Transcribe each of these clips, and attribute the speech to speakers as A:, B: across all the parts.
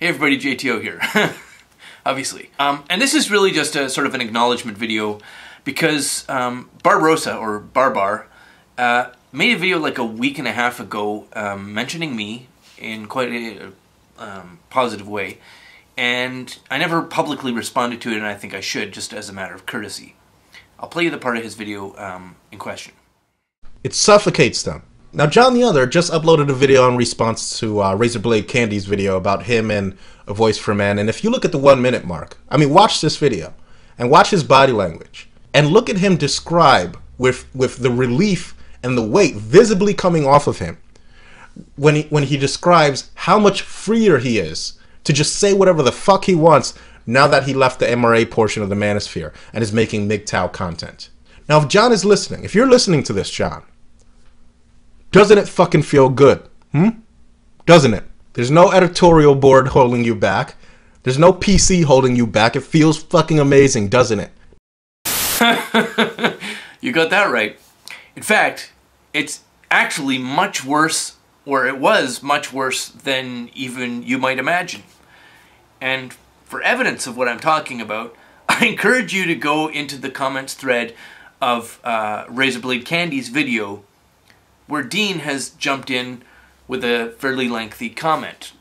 A: Hey everybody, JTO here, obviously. And this is really just a sort of an acknowledgement video because Barbarossaa, or Barbar, made a video like a week and a half ago mentioning me in quite a positive way. And I never publicly responded to it, and I think I should, just as a matter of courtesy. I'll play you the part of his video in question.
B: It suffocates them. Now, John the Other just uploaded a video in response to Razorblade Candy's video about him and A Voice for Men. And if you look at the 1 minute mark, I mean, watch this video and watch his body language and look at him describe with the relief and the weight visibly coming off of him when he describes how much freer he is to just say whatever the fuck he wants now that he left the MRA portion of the manosphere and is making MGTOW content. Now, if John is listening, if you're listening to this, John, doesn't it fucking feel good? Doesn't it? There's no editorial board holding you back. There's no PC holding you back. It feels fucking amazing, doesn't it?
A: You got that right. In fact, it's actually much worse, or it was much worse than even you might imagine. And for evidence of what I'm talking about, I encourage you to go into the comments thread of Razorblade Candy's video, where Dean has jumped in with a fairly lengthy comment.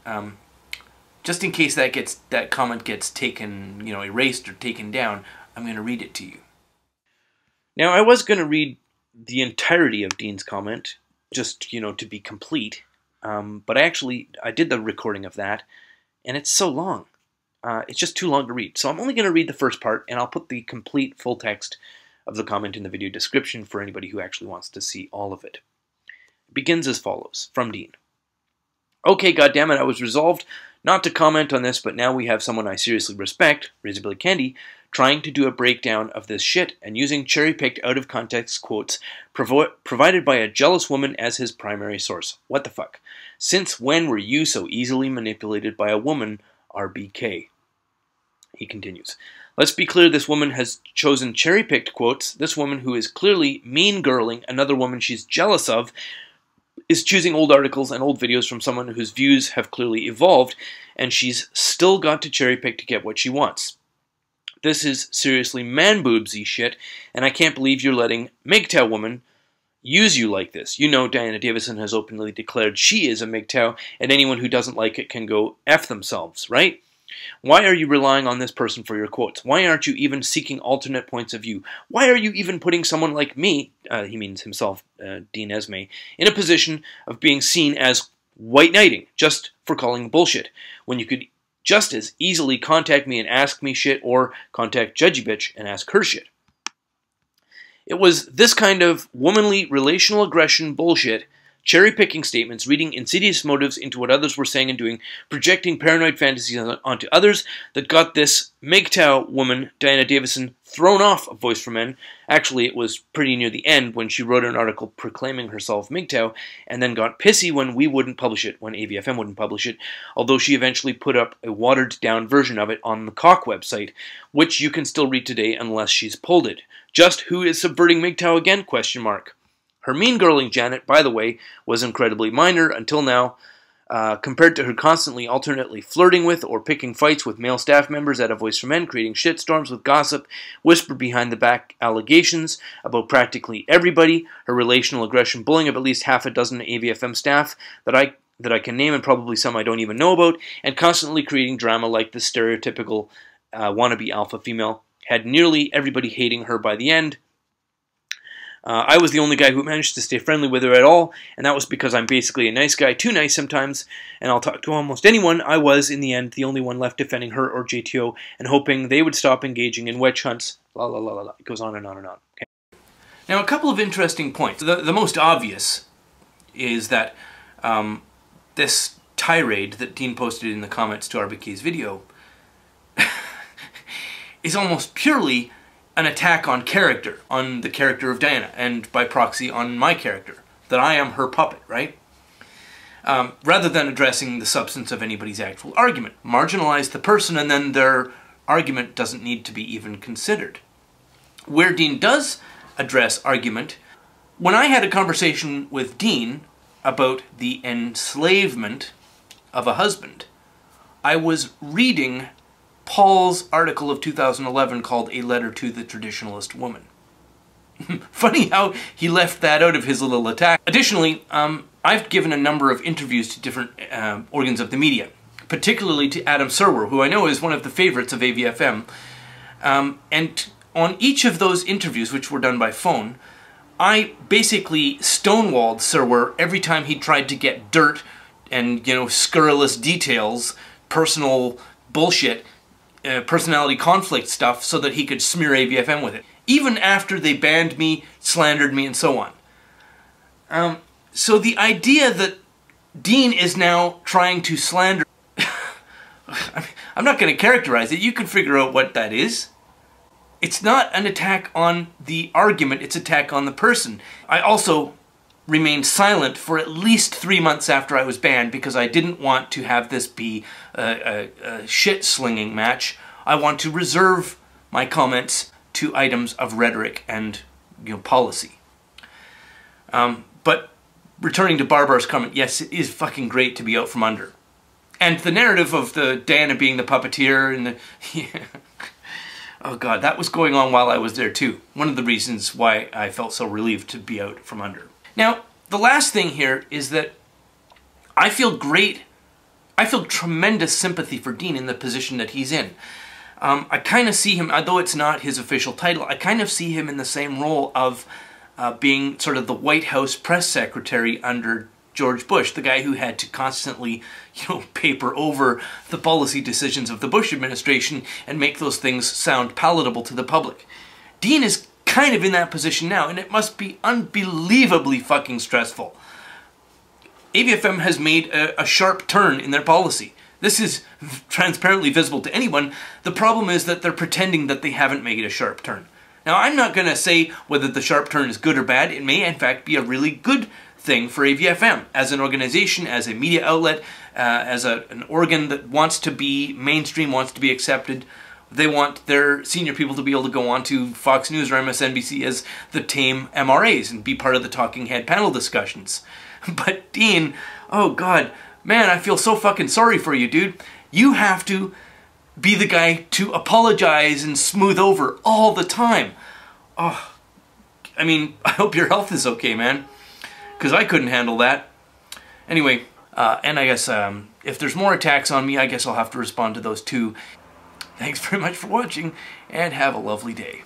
A: Just in case that comment gets taken, erased or taken down, I'm going to read it to you. Now, I was going to read the entirety of Dean's comment, just, to be complete, but I did the recording of that, and it's so long. It's just too long to read. So I'm only going to read the first part, and I'll put the complete full text of the comment in the video description for anybody who actually wants to see all of it. It begins as follows, from Dean. Okay, goddammit, I was resolved not to comment on this, but now we have someone I seriously respect, Razorblade Candy, trying to do a breakdown of this shit and using cherry-picked out-of-context quotes provided by a jealous woman as his primary source. What the fuck? Since when were you so easily manipulated by a woman, RBK? He continues. Let's be clear, this woman has chosen cherry-picked quotes. This woman, who is clearly mean-girling another woman she's jealous of, is choosing old articles and old videos from someone whose views have clearly evolved, and she's still got to cherry-pick to get what she wants. This is seriously man-boobsy shit, and I can't believe you're letting MGTOW woman use you like this. You know Diana Davison has openly declared she is a MGTOW, and anyone who doesn't like it can go F themselves, right? Why are you relying on this person for your quotes? Why aren't you even seeking alternate points of view? Why are you even putting someone like me, he means himself, Dean Esme, in a position of being seen as white knighting just for calling bullshit, when you could just as easily contact me and ask me shit, or contact Judgy Bitch and ask her shit? It was this kind of womanly relational aggression bullshit, cherry-picking statements, reading insidious motives into what others were saying and doing, projecting paranoid fantasies onto others, that got this MGTOW woman, Diana Davison, thrown off A Voice for Men. Actually, it was pretty near the end when she wrote an article proclaiming herself MGTOW, and then got pissy when we wouldn't publish it, when AVFM wouldn't publish it, although she eventually put up a watered-down version of it on the Cock website, which you can still read today unless she's pulled it. Just who is subverting MGTOW again? Question mark. Her mean-girling Janet, by the way, was incredibly minor until now, compared to her constantly alternately flirting with or picking fights with male staff members at A Voice for Men, creating shitstorms with gossip, whispered behind-the-back allegations about practically everybody, her relational aggression bullying of at least half a dozen AVFM staff that I can name, and probably some I don't even know about, and constantly creating drama like the stereotypical wannabe alpha female, had nearly everybody hating her by the end. I was the only guy who managed to stay friendly with her at all, and that was because I'm basically a nice guy, too nice sometimes, and I'll talk to almost anyone. I was, in the end, the only one left defending her or JTO, and hoping they would stop engaging in witch hunts. La la la la la. It goes on and on and on. Okay. Now, a couple of interesting points. The most obvious is that this tirade that Dean posted in the comments to RBK's video is almost purely an attack on character, on the character of Diana, and by proxy on my character, that I am her puppet, right? Rather than addressing the substance of anybody's actual argument. Marginalize the person, and then their argument doesn't need to be even considered. Where Dean does address argument, when I had a conversation with Dean about the enslavement of a husband, I was reading Paul's article of 2011 called A Letter to the Traditionalist Woman. Funny how he left that out of his little attack. Additionally, I've given a number of interviews to different organs of the media, particularly to Adam Serwer, who I know is one of the favorites of AVFM. And on each of those interviews, which were done by phone, I basically stonewalled Serwer every time he tried to get dirt and, you know, scurrilous details, personal bullshit, personality conflict stuff, so that he could smear AVFM with it. Even after they banned me, slandered me, and so on. So the idea that Dean is now trying to slander... I'm not going to characterize it. You can figure out what that is. It's not an attack on the argument, it's an attack on the person. I also remained silent for at least 3 months after I was banned because I didn't want to have this be a shit-slinging match. I want to reserve my comments to items of rhetoric and, you know, policy. But returning to Barbara's comment, yes, it is fucking great to be out from under. And the narrative of the Diana being the puppeteer and the... Yeah. Oh god, that was going on while I was there too. One of the reasons why I felt so relieved to be out from under. Now, the last thing here is that I feel great, I feel tremendous sympathy for Dean in the position that he's in. I kind of see him, although it's not his official title, I kind of see him in the same role of being sort of the White House press secretary under George Bush, the guy who had to constantly, you know, paper over the policy decisions of the Bush administration and make those things sound palatable to the public. Dean is kind of in that position now, and it must be unbelievably fucking stressful. AVFM has made a sharp turn in their policy. This is transparently visible to anyone. The problem is that they're pretending that they haven't made a sharp turn. Now, I'm not going to say whether the sharp turn is good or bad. It may, in fact, be a really good thing for AVFM as an organization, as a media outlet, as an organ that wants to be mainstream, wants to be accepted. They want their senior people to be able to go on to Fox News or MSNBC as the tame MRAs and be part of the talking head panel discussions. But Dean, oh god, man, I feel so fucking sorry for you, dude. You have to be the guy to apologize and smooth over all the time. Oh, I mean, I hope your health is okay, man. Because I couldn't handle that. Anyway, and I guess if there's more attacks on me, I guess I'll have to respond to those too. Thanks very much for watching, and have a lovely day.